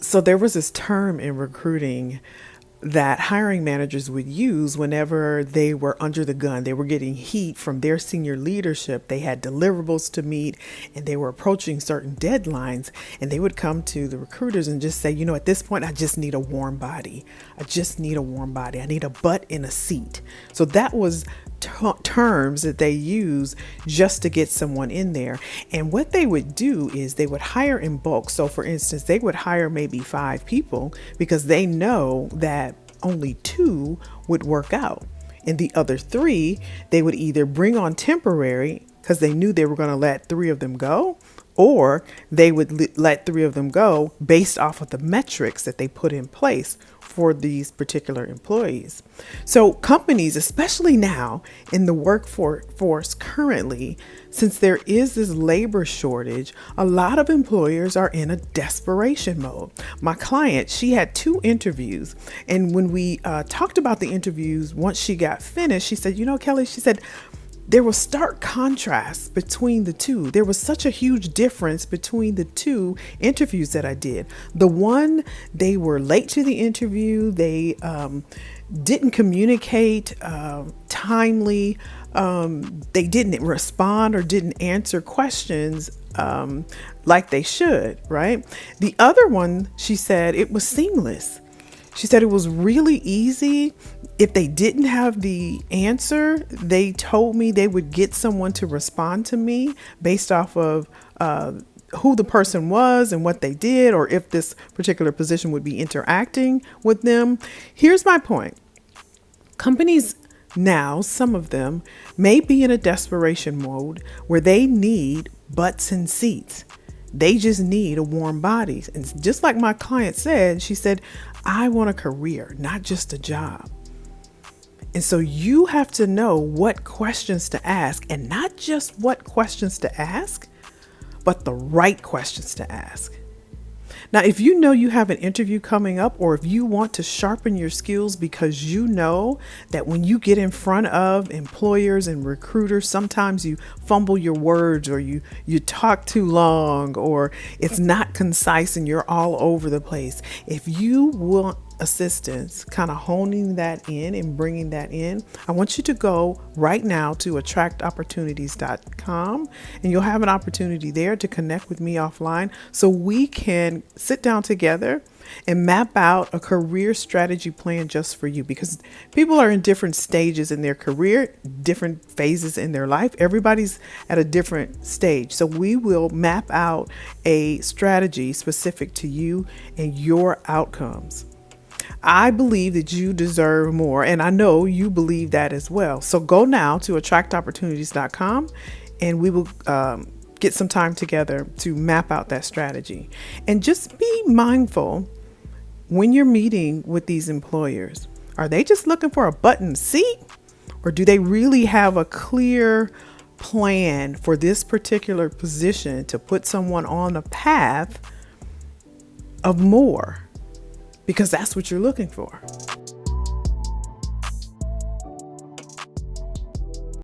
So there was this term in recruiting that hiring managers would use whenever they were under the gun. They were getting heat from their senior leadership. They had deliverables to meet and they were approaching certain deadlines. And they would come to the recruiters and just say, at this point, I just need a warm body. I just need a warm body. I need a butt in a seat. So that was terms that they use just to get someone in there. And what they would do is they would hire in bulk. So for instance, they would hire maybe 5 people because they know that only 2 would work out. And the other 3, they would either bring on temporary because they knew they were going to let 3 of them go, or they would let 3 of them go based off of the metrics that they put in place for these particular employees. So companies, especially now in the workforce currently, since there is this labor shortage, a lot of employers are in a desperation mode. My client, she had 2 interviews. And when we talked about the interviews, once she got finished, she said, Kelly, she said, there was stark contrast between the 2. There was such a huge difference between the 2 interviews that I did. The one, they were late to the interview. They didn't communicate timely. They didn't respond or didn't answer questions like they should, right? The other one, she said, it was seamless. She said it was really easy. If they didn't have the answer, they told me they would get someone to respond to me based off of who the person was and what they did, or if this particular position would be interacting with them. Here's my point. Companies now, some of them may be in a desperation mode where they need butts and seats. They just need a warm body. And just like my client said, she said, I want a career, not just a job. And so you have to know what questions to ask, and not just what questions to ask, but the right questions to ask. Now, if you know you have an interview coming up, or if you want to sharpen your skills because you know that when you get in front of employers and recruiters, sometimes you fumble your words, or you talk too long, or it's not concise and you're all over the place. If you want assistance, kind of honing that in and bringing that in, I want you to go right now to attractopportunities.com, and you'll have an opportunity there to connect with me offline so we can sit down together and map out a career strategy plan just for you, because people are in different stages in their career, different phases in their life. Everybody's at a different stage. So we will map out a strategy specific to you and your outcomes. I believe that you deserve more, and I know you believe that as well. So go now to attractopportunities.com, and we will get some time together to map out that strategy. And just be mindful when you're meeting with these employers. Are they just looking for a button seat, or do they really have a clear plan for this particular position to put someone on a path of more? Because that's what you're looking for.